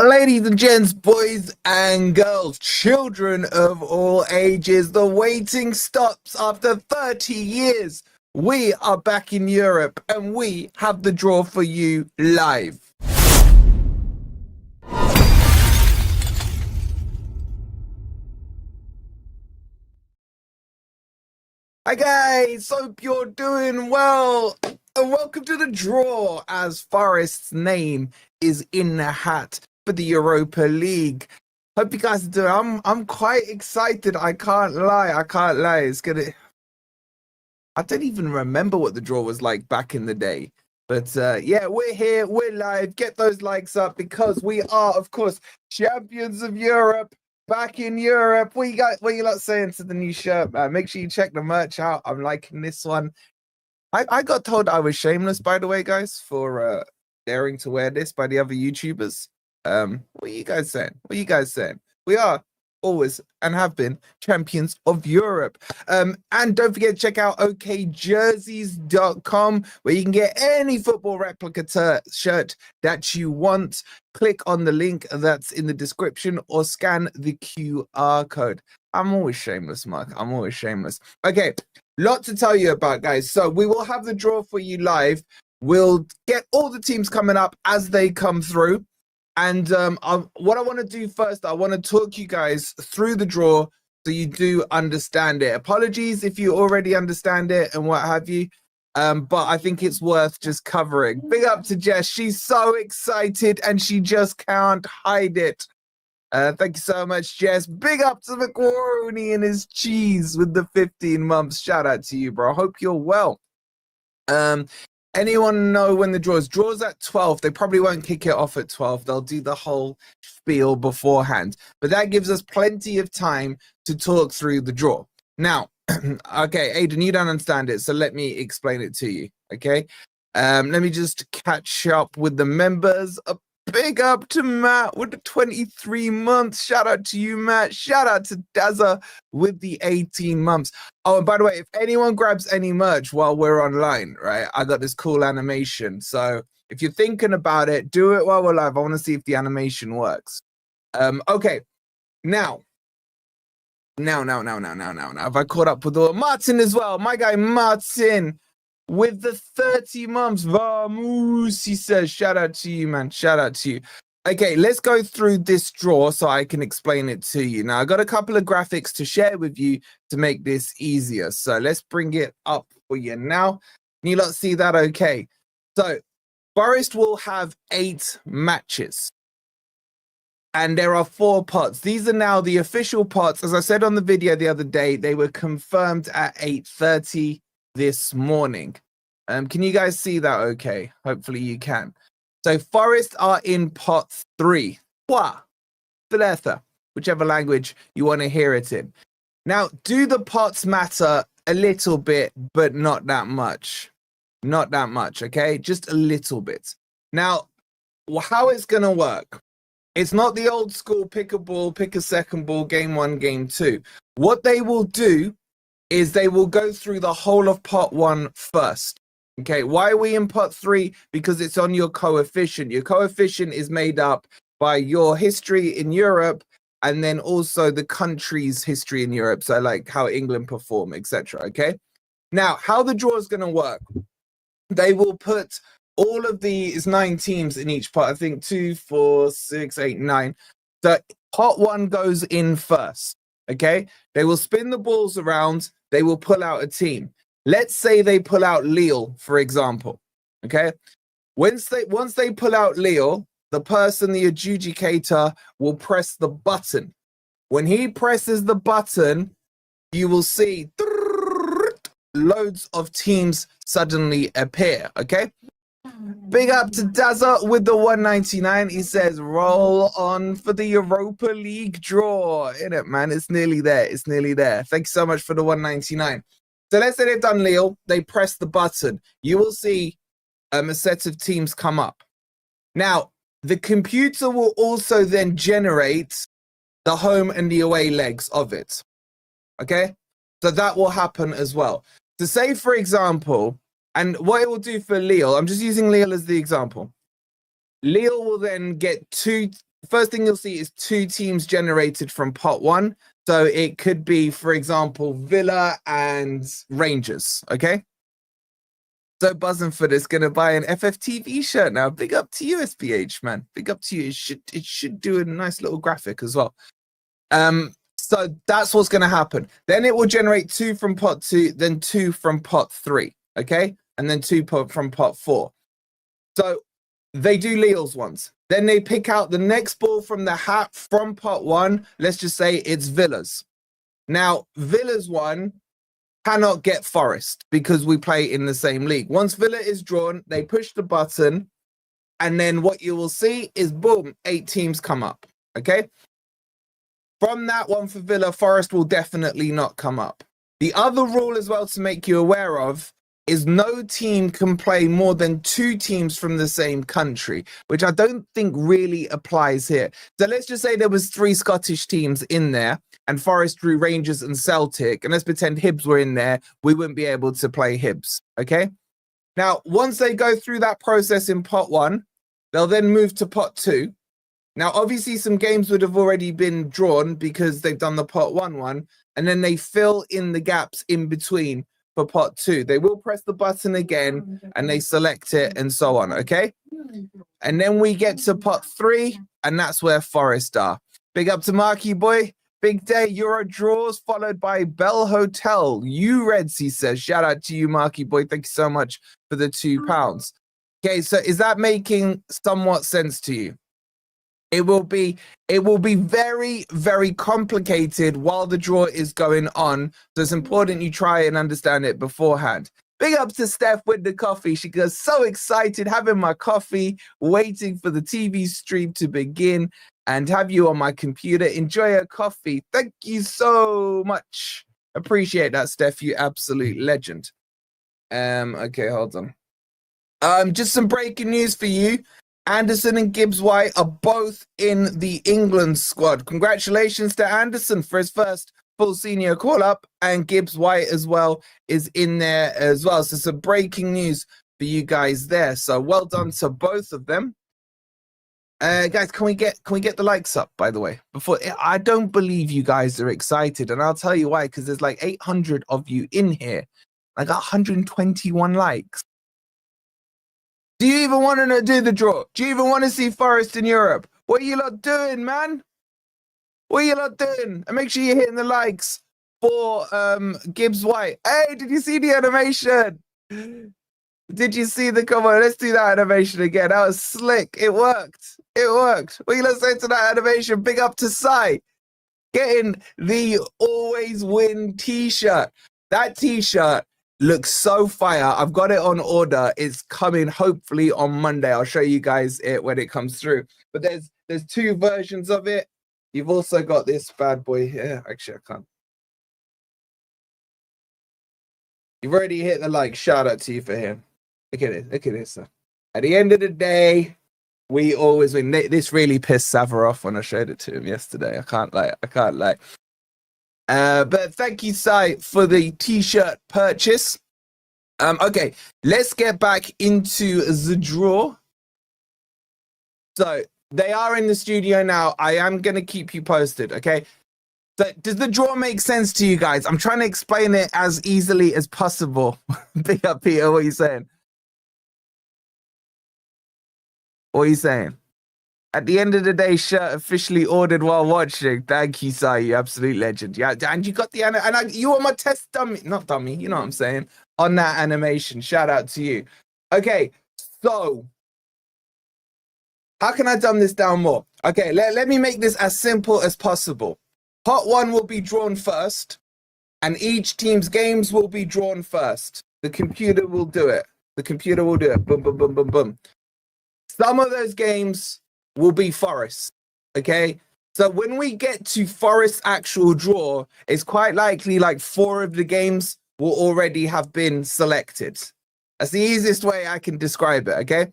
Ladies and gents, boys and girls, children of all ages, the waiting stops after 30 years. We are back in Europe and we have the draw for you live. Hi guys, hope you're doing well. And welcome to the draw, as Forest's name is in the hat for the Europa League. Hope you guys are doing. I'm quite excited. I can't lie. It's gonna. I don't even remember what the draw was like back in the day. But yeah, we're here. We're live. Get those likes up because we are, of course, champions of Europe. Back in Europe. What you lot saying to the new shirt, man? Make sure you check the merch out. I'm liking this one. I got told I was shameless, by the way, guys, for daring to wear this by the other YouTubers. What are you guys saying? We are always and have been champions of Europe. And don't forget to check out okjerseys.com, where you can get any football replica shirt that you want. Click on the link that's in the description or scan the QR code. I'm always shameless, Mark. I'm always shameless. Okay, lot to tell you about, guys. So we will have the draw for you live. We'll get all the teams coming up as they come through. And what I want to do first, I want to talk you guys through the draw so you do understand it. Apologies if you already understand it and what have you, but I think it's worth just covering. Big up to Jess. She's so excited and she just can't hide it. Thank you so much, Jess. Big up to McWarney and his cheese with the 15 months. Shout out to you, bro. Hope you're well. Anyone know when the draws at 12? They probably won't kick it off at 12. They'll do the whole spiel beforehand. But that gives us plenty of time to talk through the draw. Now, okay, Aiden, you don't understand it, so let me explain it to you, okay? Let me just catch up with the members. A big up to Matt with the 23 months. Shout out to you, Matt. Shout out to Dazza with the 18 months. Oh, and by the way, if anyone grabs any merch while we're online, right, I got this cool animation. So if you're thinking about it, do it while we're live. I want to see if the animation works. Okay. Now, have I caught up with all Martin as well? My guy Martin with the 30 months. Vamos, he says. Shout out to you, man. Shout out to you. Okay, let's go through this draw so I can explain it to you. Now, I got a couple of graphics to share with you to make this easier. So let's bring it up for you now. Can you lot see that? Okay. So Forest will have 8 matches. And there are 4 pots. These are now the official pots. As I said on the video the other day, they were confirmed at 8:30 this morning. Can you guys see that okay? Hopefully you can. So Forest are in pot 3. Whichever language you want to hear it in. Now, do the pots matter? A little bit, but not that much. Not that much, okay? Just a little bit. Now, how it's going to work. It's not the old school pick a ball, pick a second ball, game 1, game 2. What they will do is they will go through the whole of pot 1 first. Okay, why are we in pot 3? Because it's on your coefficient. Your coefficient is made up by your history in Europe and then also the country's history in Europe. So like how England perform, etc. Okay, now how the draw is going to work. They will put all of these 9 teams in each pot. I think 2, 4, 6, 8, 9. So pot 1 goes in first. Okay, they will spin the balls around. They will pull out a team. Let's say they pull out Lyon, for example. Okay, once they pull out Lyon, the adjudicator, will press the button. When he presses the button, you will see loads of teams suddenly appear. Okay. Big up to Dazza with the 199. He says, roll on for the Europa League draw. In it, man. It's nearly there. It's nearly there. Thank you so much for the 199. So let's say they've done Lille. They press the button. You will see a set of teams come up. Now, the computer will also then generate the home and the away legs of it. Okay? So that will happen as well. So say, for example, and what it will do for Lille, I'm just using Lille as the example. Lille will then get two the first thing you'll see is 2 teams generated from pot 1. So it could be, for example, Villa and Rangers, okay? So Buzzingford is going to buy an FFTV shirt now. Big up to you, SPH, man. Big up to you. It should do a nice little graphic as well. So that's what's going to happen. Then it will generate 2 from pot 2, then 2 from pot 3, okay? And then 2 from pot 4. So they do Leo's ones. Then they pick out the next ball from the hat from pot 1. Let's just say it's Villa's. Now, Villa's one cannot get Forest because we play in the same league. Once Villa is drawn, they push the button, and then what you will see is, boom, 8 teams come up, okay? From that one for Villa, Forest will definitely not come up. The other rule as well to make you aware of is no team can play more than 2 teams from the same country, which I don't think really applies here. So let's just say there was 3 Scottish teams in there, and Forest drew Rangers and Celtic, and let's pretend Hibs were in there. We wouldn't be able to play Hibs, okay? Now, once they go through that process in pot 1, they'll then move to pot 2. Now, obviously, some games would have already been drawn because they've done the pot 1 one, and then they fill in the gaps in between for pot 2. They will press the button again, and they select it, and so on, okay? And then we get to pot 3, and that's where Forest are. Big up to Marky Boy. Big day, Euro draws, followed by Bell Hotel. You Reds, he says. Shout out to you, Marky Boy. Thank you so much for the £2. Okay, so is that making somewhat sense to you? It will be very, very complicated while the draw is going on. So it's important you try and understand it beforehand. Big up to Steph with the coffee. She goes, so excited having my coffee, waiting for the TV stream to begin and have you on my computer. Enjoy a coffee. Thank you so much. Appreciate that, Steph. You absolute legend. Okay, hold on. Just some breaking news for you. Anderson and Gibbs-White are both in the England squad. Congratulations to Anderson for his first full senior call-up, and Gibbs-White as well is in there as well. So some breaking news for you guys there. So well done to both of them. Guys, can we get the likes up, by the way? Before, I don't believe you guys are excited, and I'll tell you why, because there's like 800 of you in here. I got 121 likes. Do you even want to do the draw? Do you even want to see Forest in Europe? What are you lot doing, man? What are you lot doing? And make sure you're hitting the likes for Gibbs-White. Hey, did you see the animation? Did you see the... Come on, let's do that animation again. That was slick. It worked. It worked. What are you lot saying to that animation? Big up to Sai. Getting the Always Win t-shirt. That t-shirt looks so fire. I've got it on order. It's coming hopefully on Monday. I'll show you guys it when it comes through. But there's 2 versions of it. You've also got this bad boy here. Actually, I can't. You've already hit the like. Shout out to you for him. Look at it. Look at this. At the end of the day, we always win. This really pissed Sava off when I showed it to him yesterday. I can't lie. But thank you, Sai, for the t-shirt purchase. Okay, let's get back into the draw. So they are in the studio now. I am going to keep you posted, okay? So does the draw make sense to you guys? I'm trying to explain it as easily as possible. Big up, Peter. What are you saying? What are you saying? At the end of the day, shirt officially ordered while watching. Thank you, Sai. You absolute legend. Yeah, and you got the you were my test dummy, not dummy. You know what I'm saying on that animation. Shout out to you. Okay, so how can I dumb this down more? Okay, let me make this as simple as possible. Pot 1 will be drawn first, and each team's games will be drawn first. The computer will do it. The computer will do it. Boom, boom, boom, boom, boom. Some of those games will be Forest, okay? So when we get to Forest's actual draw, it's quite likely like 4 of the games will already have been selected. That's the easiest way I can describe it, okay?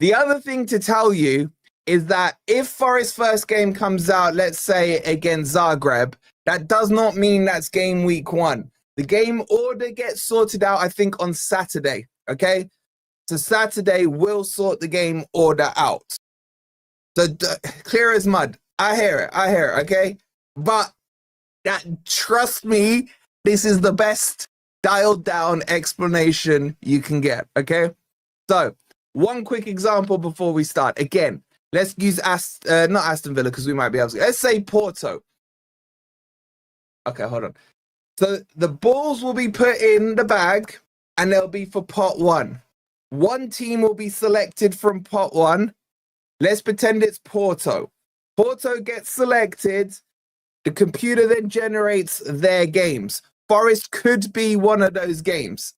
The other thing to tell you is that if Forest's first game comes out, let's say against Zagreb, that does not mean that's game week 1. The game order gets sorted out, I think, on Saturday, okay? So Saturday will sort the game order out. So clear as mud. I hear it. I hear it. Okay, but trust me, this is the best dialed down explanation you can get. Okay, so one quick example before we start. Again, let's use not Aston Villa because we might be able to. Let's say Porto. Okay, hold on. So the balls will be put in the bag and they'll be for pot one. One team will be selected from pot one. Let's pretend it's Porto. Porto gets selected. The computer then generates their games. Forest could be one of those games.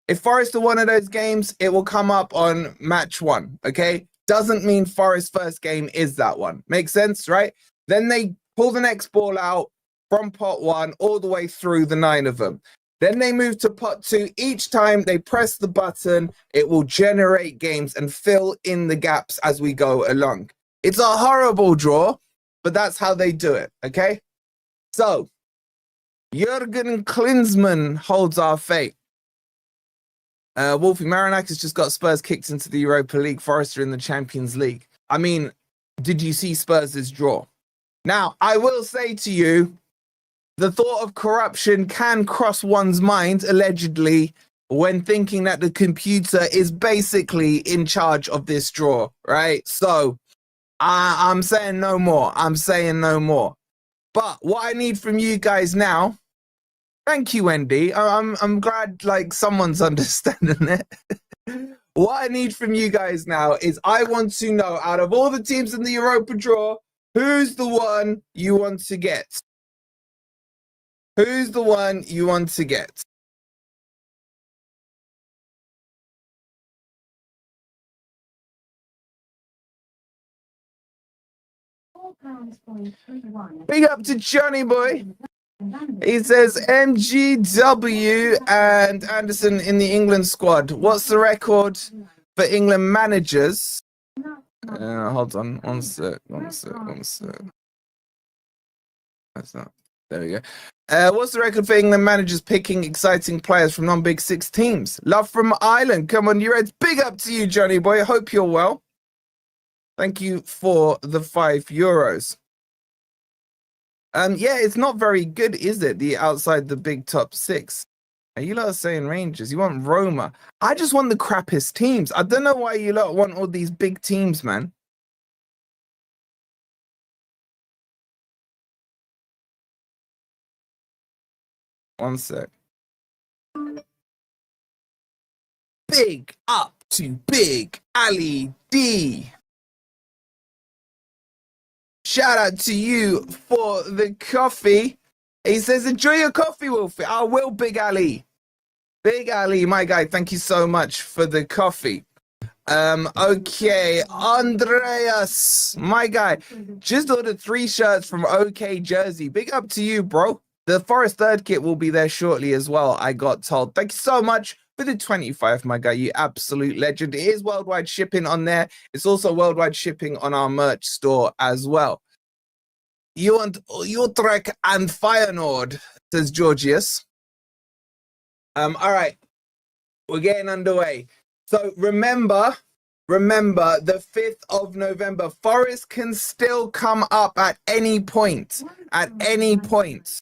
If Forest are one of those games, it will come up on match one, okay? Doesn't mean Forest's first game is that one. Makes sense, right? Then they pull the next ball out from pot one all the way through the 9 of them. Then they move to pot two. Each time they press the button, it will generate games and fill in the gaps as we go along. It's a horrible draw, but that's how they do it, okay? So, Jurgen Klinsmann holds our fate. Wolfie, Marinakis just got Spurs kicked into the Europa League. Forest are in the Champions League. I mean, did you see Spurs' draw? Now, I will say to you, the thought of corruption can cross one's mind, allegedly, when thinking that the computer is basically in charge of this draw, right? So, I'm saying no more. I'm saying no more. But what I need from you guys now, thank you, Wendy. I'm glad like someone's understanding it. What I need from you guys now is I want to know, out of all the teams in the Europa draw, who's the one you want to get? Who's the one you want to get? Big up to Johnny Boy. He says MGW and Anderson in the England squad. What's the record for England managers? Hold on, one sec. That's not. There we go. What's the record for England managers picking exciting players from non-Big Six teams? Love from Ireland. Come on, you Reds. Big up to you, Johnny Boy. I hope you're well. Thank you for the €5. Yeah, it's not very good, is it? The outside the big top six. Are you lot saying Rangers? You want Roma? I just want the crappiest teams. I don't know why you lot want all these big teams, man. One sec. Big up to Big Ali D. Shout out to you for the coffee. He says, enjoy your coffee, Wolfie. I will, Big Ali. Big Ali, my guy, thank you so much for the coffee. Okay, Andreas, my guy, just ordered 3 shirts from OK Jersey. Big up to you, bro. The Forest third kit will be there shortly as well, I got told. Thank you so much for the 25, my guy. You absolute legend. It is worldwide shipping on there. It's also worldwide shipping on our merch store as well. You want Utrecht and Feyenoord, says Georgius. All right, we're getting underway. So remember, the 5th of November, Forest can still come up at any point. At any point.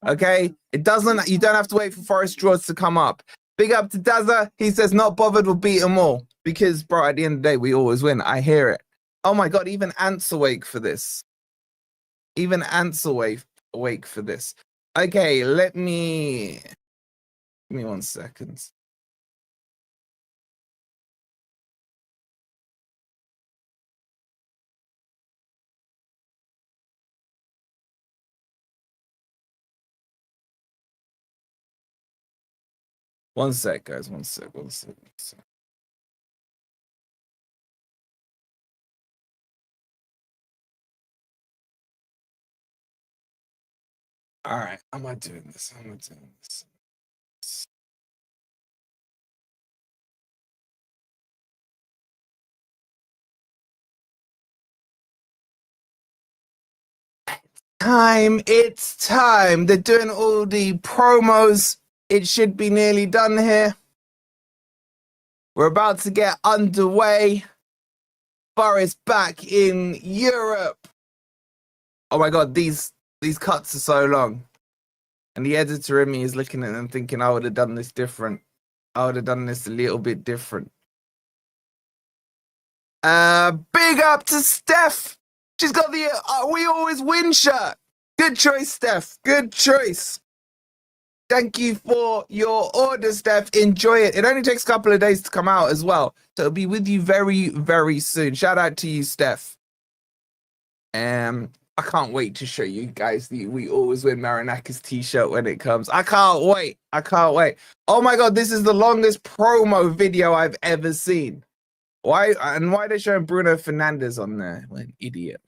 Okay? You don't have to wait for Forest draws to come up. Big up to Dazza. He says, not bothered, we'll beat them all. Because, bro, at the end of the day, we always win. I hear it. Oh my God, even Ant's awake for this. Even Ant's awake for this. Okay, give me 1 second. One sec, guys. One sec. All right, I'm not doing this. It's time. They're doing all the promos. It should be nearly done here. We're about to get underway. Forest back in Europe. Oh my God, these cuts are so long. And the editor in me is looking at them thinking, I would have done this different. I would have done this a little bit different. Big up to Steph. She's got the We Always Win shirt. Good choice, Steph. Good choice. Thank you for your order, Steph. Enjoy it. It only takes a couple of days to come out as well. So it'll be with you very, very soon. Shout out to you, Steph. I can't wait to show you guys the We Always Win Marinakis t-shirt when it comes. I can't wait. I can't wait. Oh my God, this is the longest promo video I've ever seen. Why are they showing Bruno Fernandes on there? What an idiot.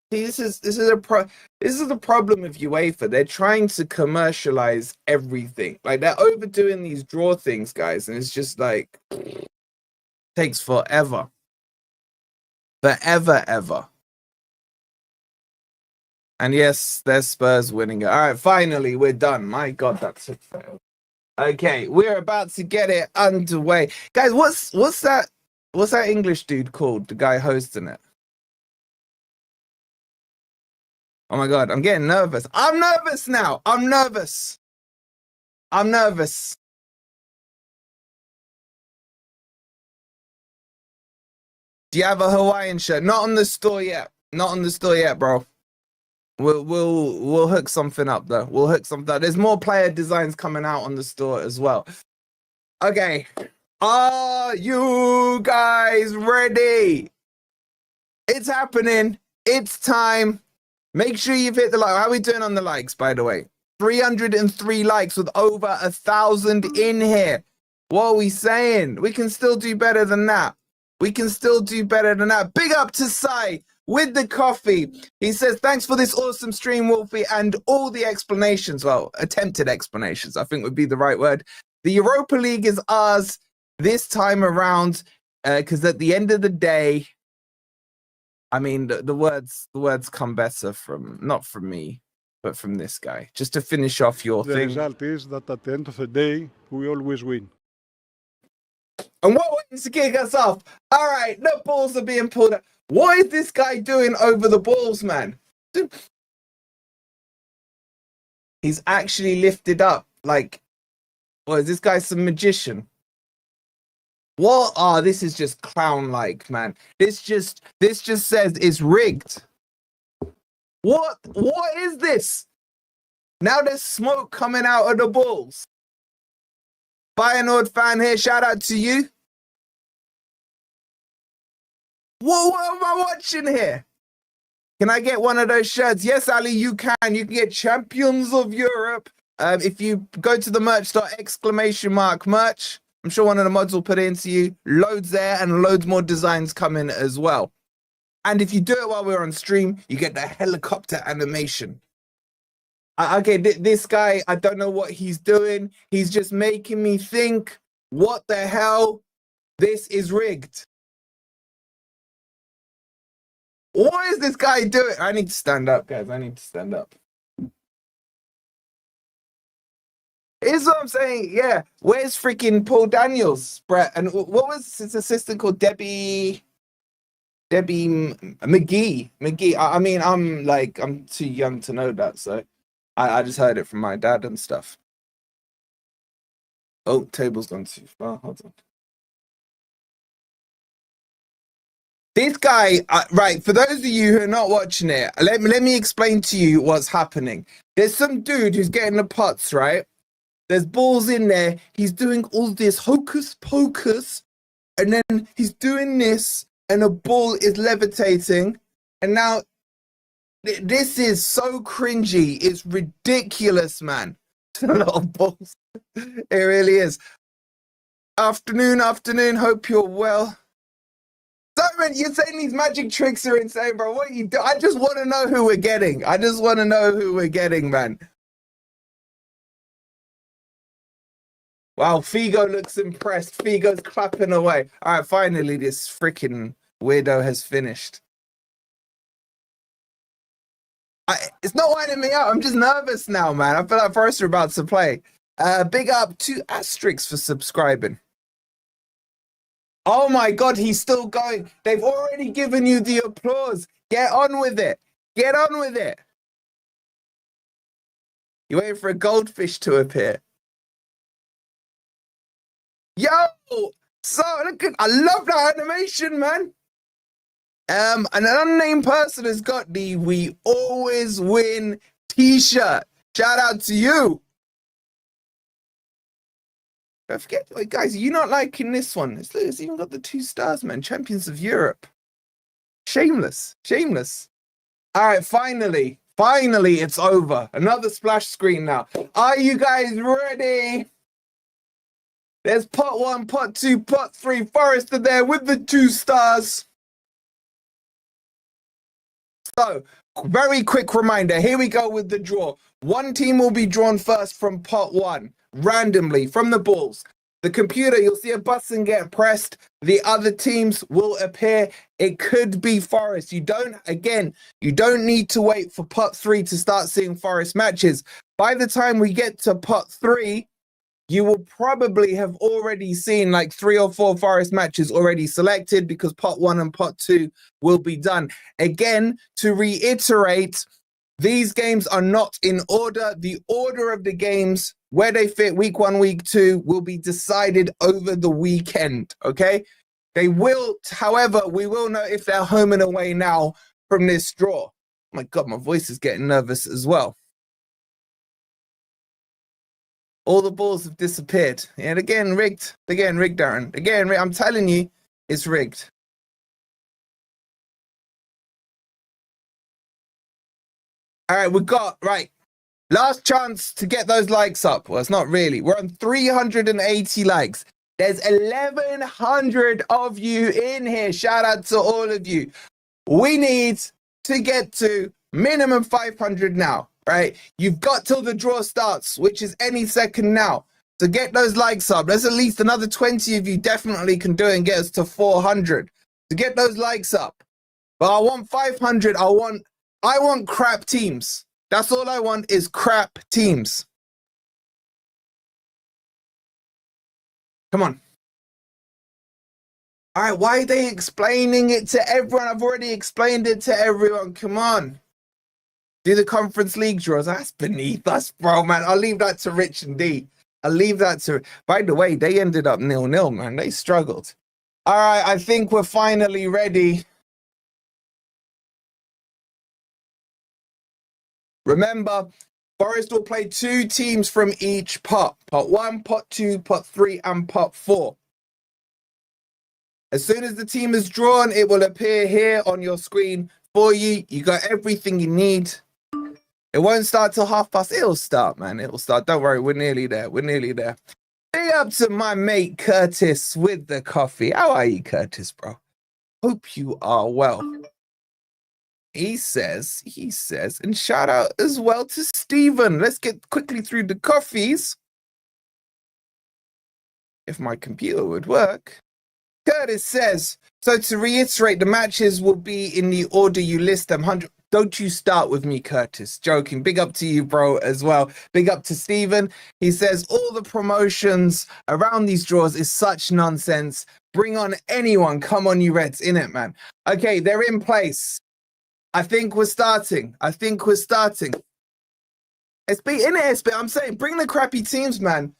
This is the problem with UEFA. They're trying to commercialize everything. Like, they're overdoing these draw things, guys, and it's just like takes forever. Forever, ever. And yes, there's Spurs winning it. All right, finally, we're done. My God, that's a fail. Okay, we're about to get it underway. Guys, what's that English dude called? The guy hosting it. Oh my God, I'm getting nervous. I'm nervous now. I'm nervous. I'm nervous. Do you have a Hawaiian shirt? Not on the store yet. Not on the store yet, bro. We'll hook something up though. We'll hook something up. There's more player designs coming out on the store as well. Okay. Are you guys ready? It's happening. It's time. Make sure you've hit the like. How are we doing on the likes, by the way? 303 likes with over 1,000 in here. What are we saying? We can still do better than that. We can still do better than that. Big up to Sai with the coffee. He says, thanks for this awesome stream, Wolfie, and all the explanations. Well, attempted explanations, I think would be the right word. The Europa League is ours this time around, because at the end of the day, I mean, the words come better from, not from me, but from this guy. Just to finish off your thing. The result is that at the end of the day, we always win. And what ways to kick us off? All right, the balls are being pulled up. What is this guy doing over the balls, man? Dude. He's actually lifted up. Like, what is this guy, some magician? What? Oh, this is just clown-like, man. This just says it's rigged. What is this? Now there's smoke coming out of the balls. Bayernord fan here, shout out to you. What am I watching here? Can I get one of those shirts? Yes, Ali, you can. You can get Champions of Europe. If you go to the merch store, !merch. I'm sure one of the mods will put it into you. Loads there and loads more designs coming as well. And if you do it while we're on stream, you get the helicopter animation. Okay, this guy, I don't know what he's doing. He's just making me think, what the hell? This is rigged. What is this guy doing? I need to stand up, guys. I need to stand up. Is what I'm saying. Yeah. Where's freaking Paul Daniels, Brett? And what was his assistant called? Debbie McGee. I mean, I'm too young to know that, so I just heard it from my dad and stuff. Oh, table's gone too far. Hold on. This guy, right, for those of you who are not watching it, let me explain to you what's happening. There's some dude who's getting the putts, right? There's balls in there. He's doing all this hocus pocus, and then he's doing this, and a ball is levitating. And now, this is so cringy. It's ridiculous, man. A lot of balls. It really is. Afternoon. Hope you're well. Simon, you're saying these magic tricks are insane, bro. What are you doing? I just want to know who we're getting. Man. Wow, Figo looks impressed. Figo's clapping away. All right, finally, this freaking weirdo has finished. It's not winding me up. I'm just nervous now, man. I feel like Forest are about to play. Big up to Asterix for subscribing. Oh my God, he's still going. They've already given you the applause. Get on with it. Get on with it. You're waiting for a goldfish to appear. Yo! So, look at, I love that animation, man. An unnamed person has got the We Always Win t-shirt. Shout out to you. Don't forget, wait, guys, you're not liking this one. It's even got the 2 stars, man. Champions of Europe. Shameless. Shameless. All right, finally, it's over. Another splash screen now. Are you guys ready? There's pot 1, pot 2, pot 3. Forest are there with the 2 stars. So, very quick reminder. Here we go with the draw. One team will be drawn first from pot 1, randomly, from the balls. The computer, you'll see a button get pressed. The other teams will appear. It could be Forest. You don't need to wait for pot 3 to start seeing Forest matches. By the time we get to pot 3, you will probably have already seen like 3 or 4 Forest matches already selected because pot 1 and pot 2 will be done. Again, to reiterate, these games are not in order. The order of the games, where they fit week 1, week 2, will be decided over the weekend, okay? They will, however, we will know if they're home and away now from this draw. Oh my God, my voice is getting nervous as well. All the balls have disappeared. And again, rigged. Again, rigged, Darren. Again, I'm telling you, it's rigged. All right, we got, right. Last chance to get those likes up. Well, it's not really. We're on 380 likes. There's 1,100 of you in here. Shout out to all of you. We need to get to minimum 500 now, right? You've got till the draw starts, which is any second now. So get those likes up. There's at least another 20 of you definitely can do it and get us to 400. To get those likes up. But I want 500. I want crap teams. That's all I want is crap teams. Come on. All right, why are they explaining it to everyone? I've already explained it to everyone. Come on. Do the Conference League draws. That's beneath us, bro, man. I'll leave that to Rich and D. I'll leave that to... By the way, they ended up 0-0, man. They struggled. All right, I think we're finally ready. Remember, Forest will play 2 teams from each pot. Pot 1, pot 2, pot 3, and pot 4. As soon as the team is drawn, it will appear here on your screen for you. You got everything you need. It won't start till past. It'll start, man. It'll start. Don't worry, we're nearly there. We're nearly there. Big up to my mate Curtis with the coffee. How are you, Curtis, bro? Hope you are well. He says, and shout out as well to Stephen. Let's get quickly through the coffees. If my computer would work. Curtis says, so to reiterate, the matches will be in the order you list them. 100. Don't you start with me, Curtis. Joking. Big up to you, bro, as well. Big up to Stephen. He says, all the promotions around these draws is such nonsense. Bring on anyone. Come on, you Reds. In it, man. Okay, they're in place. I think we're starting. It's been in it, I'm saying, bring the crappy teams, man.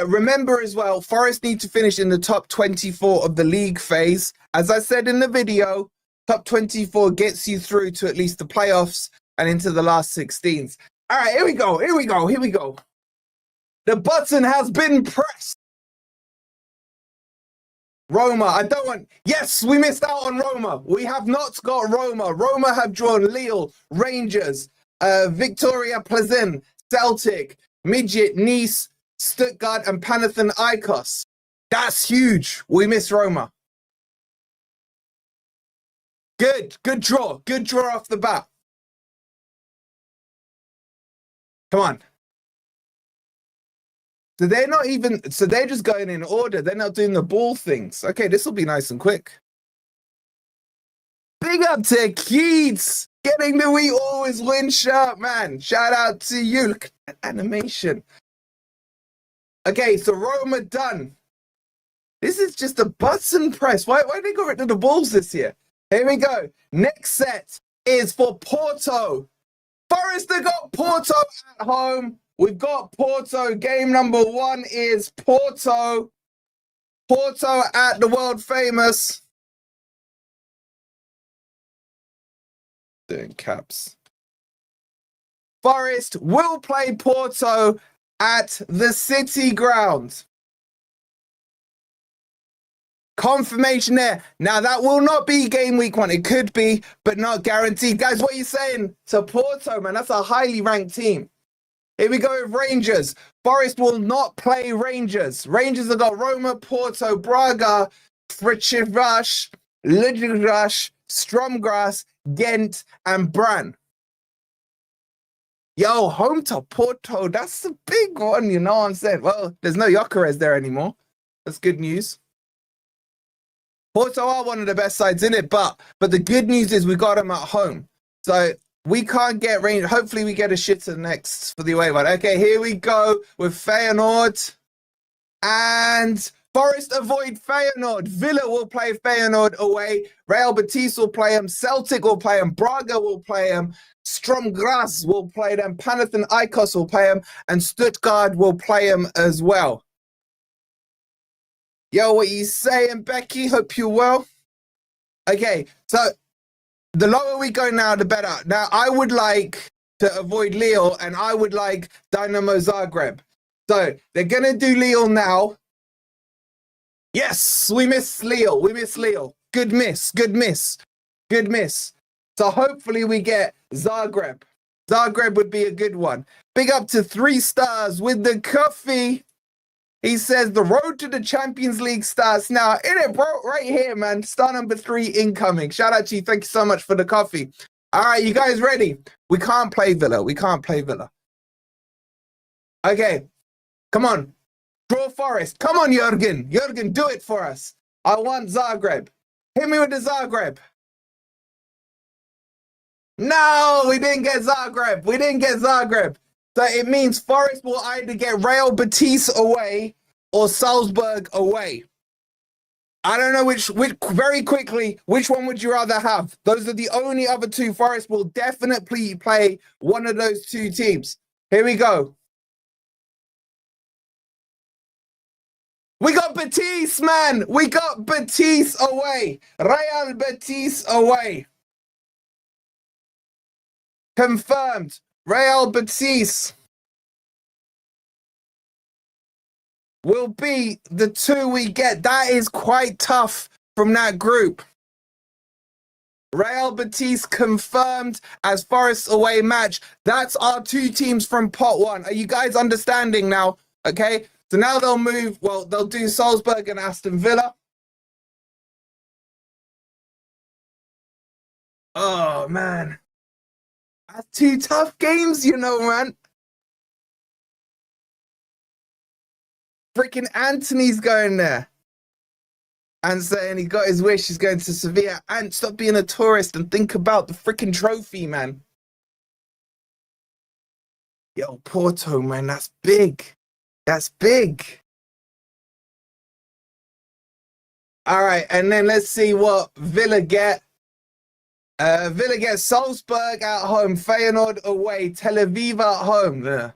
Remember as well, Forest need to finish in the top 24 of the league phase. As I said in the video, top 24 gets you through to at least the playoffs and into the last 16s. All right, here we go. The button has been pressed. Roma, yes, we missed out on Roma. We have not got Roma. Roma have drawn Lille, Rangers, Victoria Plzen, Celtic, Midget, Nice, Stuttgart, and Panathinaikos. That's huge. We miss Roma. Good draw off the bat. Come on. So they're just going in order. They're not doing the ball things. Okay, this will be nice and quick. Big up to Keats getting the We Always Win shirt, man. Shout out to you. Look at that animation. Okay, so Roma done. This is just a button press. Why they got rid of the balls this year? Here we go. Next set is for Porto. Forest have got Porto at home. We've got Porto. Game number 1 is Porto. Porto at the world famous. Doing caps. Forest will play Porto at the City Ground. Confirmation there. Now, that will not be game week 1. It could be, but not guaranteed. Guys, what are you saying to Porto, man? That's a highly ranked team. Here we go with Rangers. Forest will not play Rangers. Rangers have got Roma, Porto, Braga, Frichivrash, Lidrash, Stromgras, Ghent, and Bran. Yo, home to Porto. That's a big one, you know what I'm saying? Well, there's no Gyökeres there anymore. That's good news. Porto are one of the best sides in it, but the good news is we got them at home. So we can't get rain. Hopefully we get a shitter next for the away one. Okay, here we go with Feyenoord. And Forest avoid Feyenoord. Villa will play Feyenoord away. Real Betis will play them. Celtic will play them. Braga will play them. Stromgras will play them. Panathinaikos will play them. And Stuttgart will play them as well. Yo, what you saying, Becky? Hope you're well. Okay, so the lower we go now, the better. Now, I would like to avoid Lyon, and I would like Dynamo Zagreb. So they're going to do Lyon now. Yes, we miss Lyon. We miss Lyon. Good miss, good miss, good miss. So hopefully we get Zagreb. Zagreb would be a good one. Big up to 3 stars with the coffee. He says the road to the Champions League starts now. In it, bro, right here, man. Star number 3 incoming. Shout out to you. Thank you so much for the coffee. All right, you guys ready? We can't play Villa. We can't play Villa. Okay, come on. Draw Forest. Come on, Jurgen. Jurgen, do it for us. I want Zagreb. Hit me with the Zagreb. No, we didn't get Zagreb. We didn't get Zagreb. So it means Forest will either get Real Betis away or Salzburg away. I don't know which very quickly, which one would you rather have? Those are the only other 2. Forest will definitely play one of those 2 teams. Here we go. We got Betis, man. We got Betis away. Real Betis away. Confirmed. Real Betis will be the 2 we get. That is quite tough from that group. Real Betis confirmed as Forest away match. That's our 2 teams from pot 1. Are you guys understanding now? Okay, so now they'll move. Well, they'll do Salzburg and Aston Villa. Oh, man. That's 2 tough games, you know, man. Freaking Anthony's going there. And saying he got his wish, he's going to Sevilla. And stop being a tourist and think about the freaking trophy, man. Yo, Porto, man, that's big. That's big. All right, and then let's see what Villa get. Villa gets Salzburg at home, Feyenoord away, Tel Aviv at home.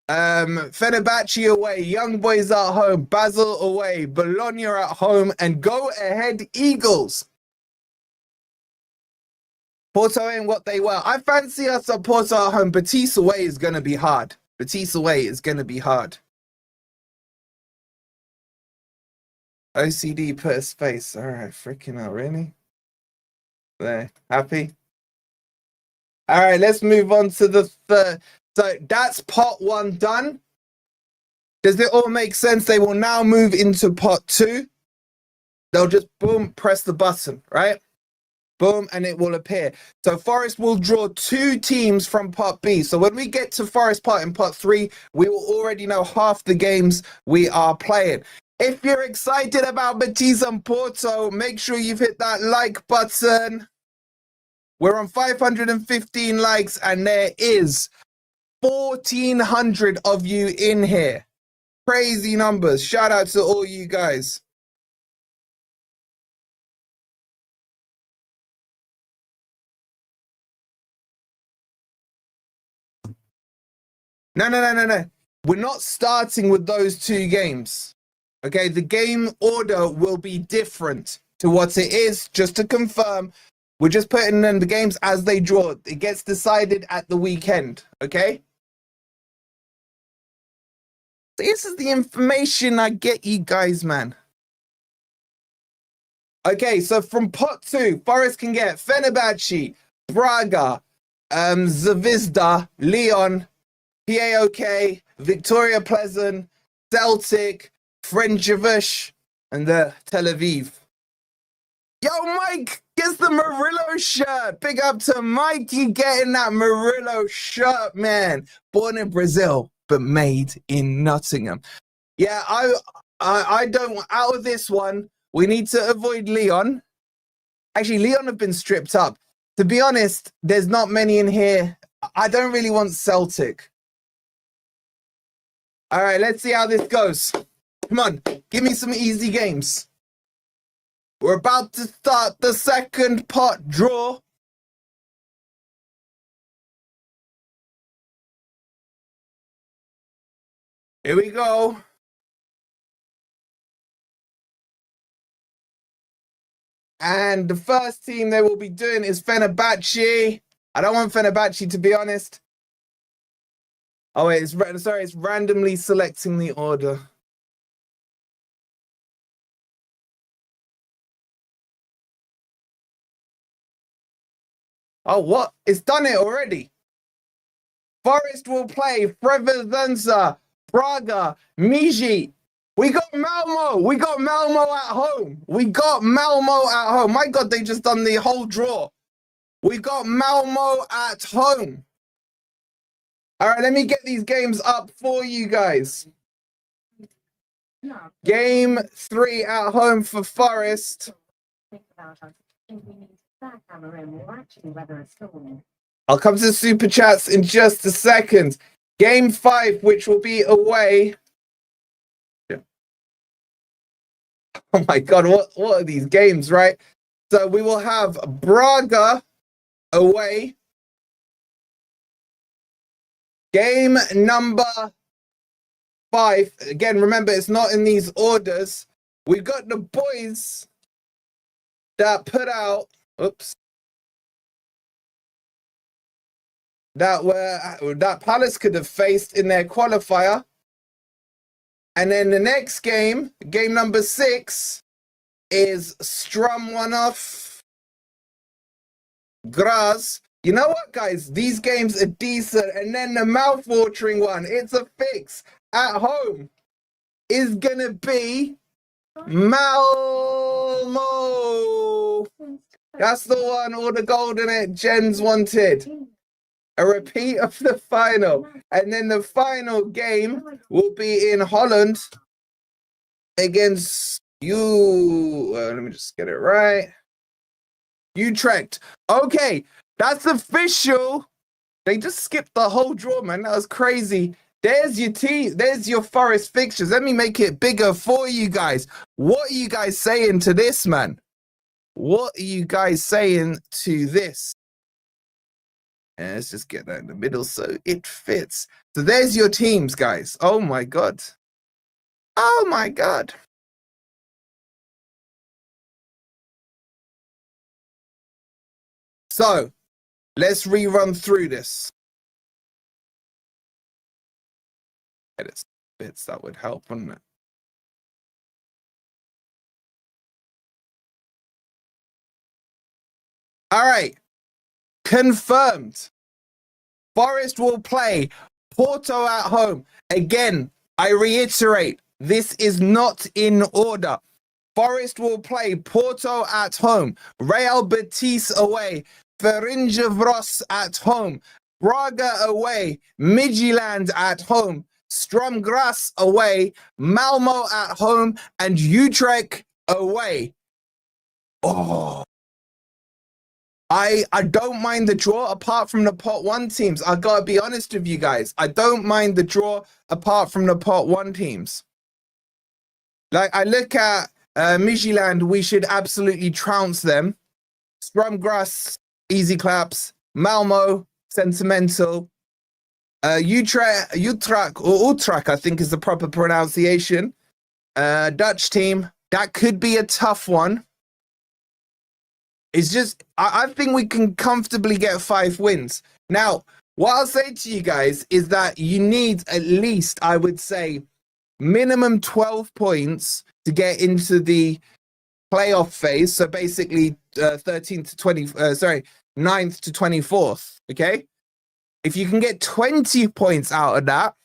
Fenerbahce away, Young Boys at home, Basel away, Bologna at home, and go ahead Eagles. Porto ain't what they were. I fancy us at Porto at home. Betis away is going to be hard. Betis away is going to be hard. OCD put a space. All right, freaking out, really? There, happy? All right, let's move on to the third. So that's pot 1 done. Does it all make sense? They will now move into pot 2. They'll just, boom, press the button, right? Boom, and it will appear. So Forest will draw 2 teams from pot B. So when we get to Forest pot in pot 3, we will already know half the games we are playing. If you're excited about Betis and Porto, make sure you've hit that like button. We're on 515 likes, and there is 1,400 of you in here. Crazy numbers. Shout out to all you guys. No. We're not starting with those two games. Okay, the game order will be different to what it is. Just to confirm, we're just putting in the games as they draw. It gets decided at the weekend. Okay. This is the information I get you guys, man. Okay, so from pot 2, Forest can get Fenerbahce, Braga, Zvezda, Lyon, PAOK, Victoria Pleasant, Celtic, Ferencvaros, and Tel Aviv. Yo, Mike gets the Murillo shirt. Big up to Mikey getting that Murillo shirt, man. Born in Brazil, but made in Nottingham. Yeah, I don't, out of this one, we need to avoid Lyon. Actually, Lyon have been stripped up. To be honest, there's not many in here. I don't really want Celtic. All right, let's see how this goes. Come on, give me some easy games. We're about to start the second pot draw. Here we go. And the first team they will be doing is Fenerbahce. I don't want Fenerbahce, to be honest. Oh, wait, it's randomly selecting the order. Oh, what? It's done it already. Forest will play Prevezenza, Braga, Miji. We got Malmo. We got Malmo at home. My God, they just done the whole draw. We got Malmo at home. All right, let me get these games up for you guys. Game 3 at home for Forest. I'll come to the super chats in just a second. Game 5, which will be away. Oh my God, what are these games, right? So we will have Braga away. Game number 5. Again, remember, it's not in these orders. We've got the boys that put out, that Palace could have faced in their qualifier. And then the next game, game number 6, is Strum one off Graz. You know what, guys? These games are decent. And then the mouth-watering one, it's a fix at home, is going to be Malmo. That's the one, all the gold in it Jens wanted. A repeat of the final. And then the final game will be in Holland against let me just get it right. Utrecht. Okay, that's official. They just skipped the whole draw, man. That was crazy. There's your team. There's your Forest fixtures. Let me make it bigger for you guys. What are you guys saying to this, man? What are you guys saying to this? And let's just get that in the middle so it fits. So there's your teams, guys. Oh my God. Oh my God. So let's rerun through this. Edit bits, that would help, wouldn't it? All right. Confirmed. Forest will play Porto at home. Again, I reiterate, this is not in order. Forest will play Porto at home. Real Betis away. Ferencvaros at home. Braga away. Midtjylland at home. Sturm Graz away. Malmo at home. And Utrecht away. Oh. I don't mind the draw apart from the pot 1 teams. I gotta be honest with you guys. I don't mind the draw apart from the pot 1 teams. Like, I look at Midtjylland, we should absolutely trounce them. Sturm Graz, easy claps. Malmo, sentimental. Utrecht or Utrecht, I think is the proper pronunciation. Dutch team. That could be a tough one. It's just, I think we can comfortably get 5 wins. Now, what I'll say to you guys is that you need at least, I would say, minimum 12 points to get into the playoff phase. So basically 13th to 20, 9th to 24th. Okay. If you can get 20 points out of that,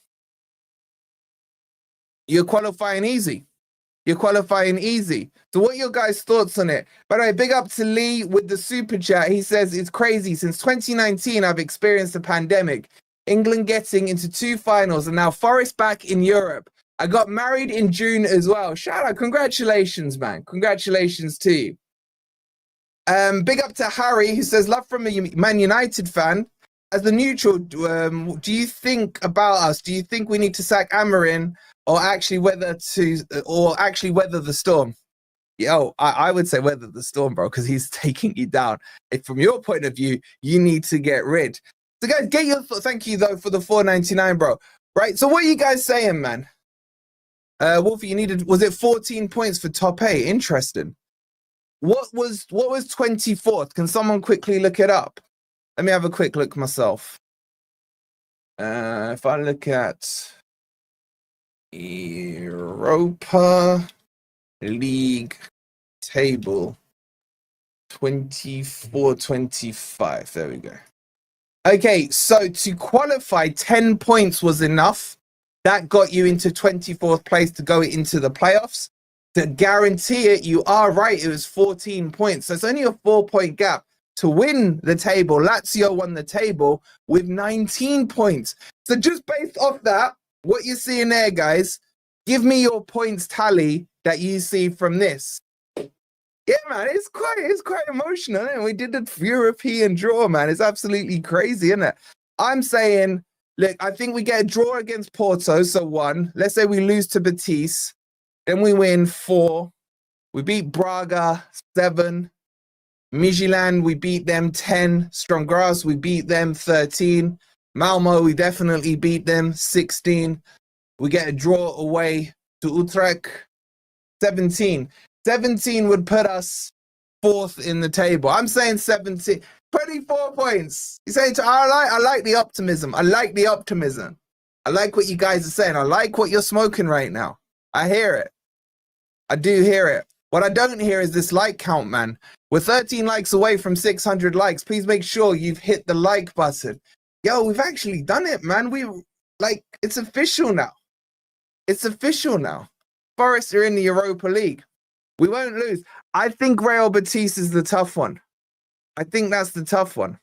you're qualifying easy. You're qualifying easy. So what are your guys' thoughts on it? By the way, big up to Lee with the super chat. He says, it's crazy. Since 2019, I've experienced a pandemic. England getting into 2 finals and now Forest back in Europe. I got married in June as well. Shout out. Congratulations, man. Congratulations to you. Big up to Harry, who says, love from a Man United fan. As the neutral, do you think about us? Do you think we need to sack Amorim or actually weather the storm? Yo, I would say weather the storm, bro, because he's taking you down. If from your point of view, you need to get rid. So guys, get your thoughts. Thank you though for the $4.99, bro. Right. So what are you guys saying, man? Wolfie, you needed, was it 14 points for top 8? Interesting. What was 24th? Can someone quickly look it up? Let me have a quick look myself. If I look at Europa League table 24-25. There we go. Okay, so to qualify, 10 points was enough. That got you into 24th place to go into the playoffs. To guarantee it, you are right, it was 14 points. So it's only a 4-point gap. To win the table, Lazio won the table with 19 points. So just based off that, what you're seeing there, guys, give me your points tally that you see from this. Yeah, man, it's quite emotional, isn't it? We did a European draw, man. It's absolutely crazy, isn't it? I'm saying, look, I think we get a draw against Porto, so 1. Let's say we lose to Betis, then we win 4. We beat Braga 7. Midtjylland, we beat them 10. Stromgrass, we beat them 13. Malmo, we definitely beat them 16. We get a draw away to Utrecht 17. 17 would put us 4th in the table. I'm saying 17. 24 points. You say I like the optimism. I like the optimism. I like what you guys are saying. I like what you're smoking right now. I hear it. I do hear it. What I don't hear is this like count, man. We're 13 likes away from 600 likes. Please make sure you've hit the like button. Yo, we've actually done it, man. It's official now. It's official now. Forest are in the Europa League. We won't lose. I think Real Betis is the tough one. I think that's the tough one.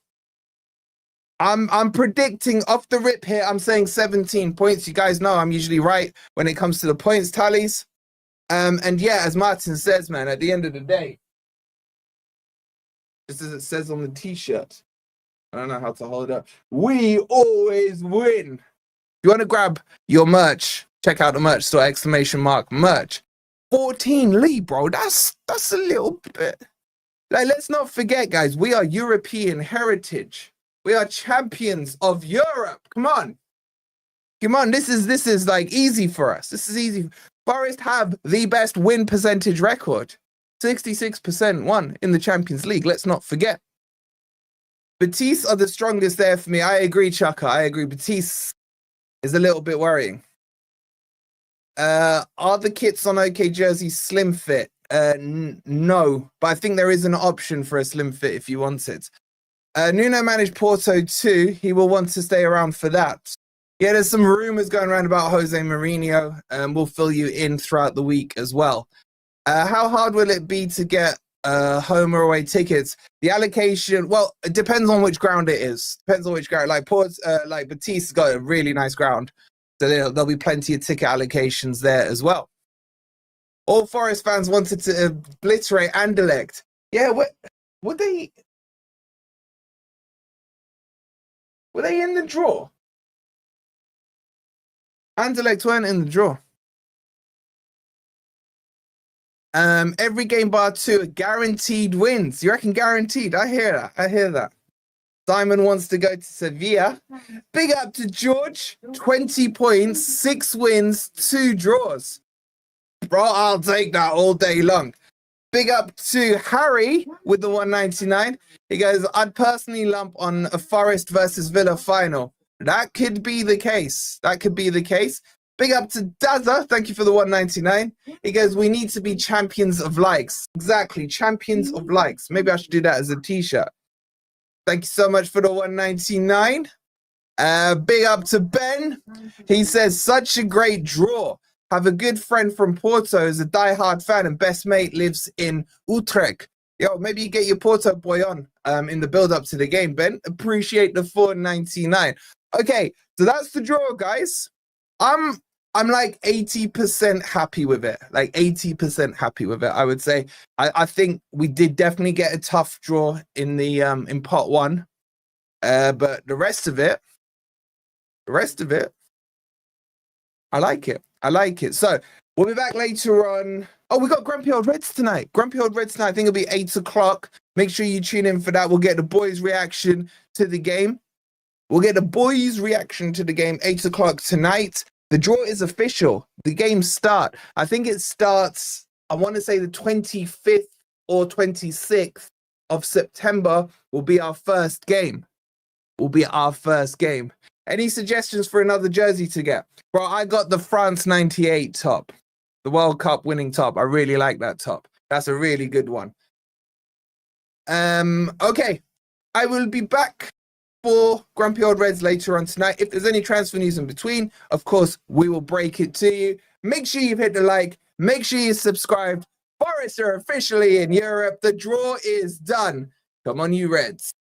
I'm predicting off the rip here. I'm saying 17 points. You guys know I'm usually right when it comes to the points tallies. And yeah, as Martin says, man, at the end of the day, just as it says on the t-shirt, I don't know how to hold up. We always win. If you want to grab your merch, check out the merch store, !merch. 14 Lee, bro. That's a little bit. Like, let's not forget, guys, we are European heritage. We are champions of Europe. Come on. Come on. This is like easy for us. This is easy. Forest have the best win percentage record. 66% won in the Champions League. Let's not forget. Betis are the strongest there for me. I agree, Chaka. I agree. Betis is a little bit worrying. Are the kits on OK Jersey slim fit? No, but I think there is an option for a slim fit if you want it. Nuno managed Porto too. He will want to stay around for that. Yeah, there's some rumors going around about Jose Mourinho. We'll fill you in throughout the week as well. How hard will it be to get home or away tickets? The allocation, well, it depends on which ground it is. Depends on which ground. Like Betis has got a really nice ground. So there'll be plenty of ticket allocations there as well. All Forest fans wanted to obliterate Anderlecht. Yeah, were they in the draw? Anderlecht weren't in the draw. Every game bar 2 are guaranteed wins. You reckon guaranteed? I hear that. Simon wants to go to Sevilla. Big up to George. 20 points, 6 wins, 2 draws. Bro, I'll take that all day long. Big up to Harry with the 199. He goes, I'd personally lump on a Forest versus Villa final. That could be the case. That could be the case. Big up to Dazza. Thank you for the 199. He goes, we need to be champions of likes. Exactly. Champions of likes. Maybe I should do that as a t-shirt. Thank you so much for the 199. Big up to Ben. He says, such a great draw. Have a good friend from Porto who's a diehard fan and best mate lives in Utrecht. Yo, maybe you get your Porto boy on in the build-up to the game, Ben. Appreciate the 499. Okay, so that's the draw, guys. I'm like 80% happy with it. Like 80% happy with it, I would say. I think we did definitely get a tough draw in the in part 1. But the rest of it, I like it. I like it. So we'll be back later on. Oh, we got Grumpy Old Reds tonight. Grumpy Old Reds tonight. I think it'll be 8 o'clock. Make sure you tune in for that. We'll get the boys' reaction to the game. 8 o'clock tonight. The draw is official. The games start. I think it starts, I want to say the 25th or 26th of September will be our first game. Any suggestions for another jersey to get? Bro, I got the France 98 top. The World Cup winning top. I really like that top. That's a really good one. Okay. I will be back for Grumpy Old Reds later on tonight. If there's any transfer news in between, of course, we will break it to you. Make sure you've hit the like. Make sure you subscribed. Forest are officially in Europe. The draw is done. Come on, you Reds.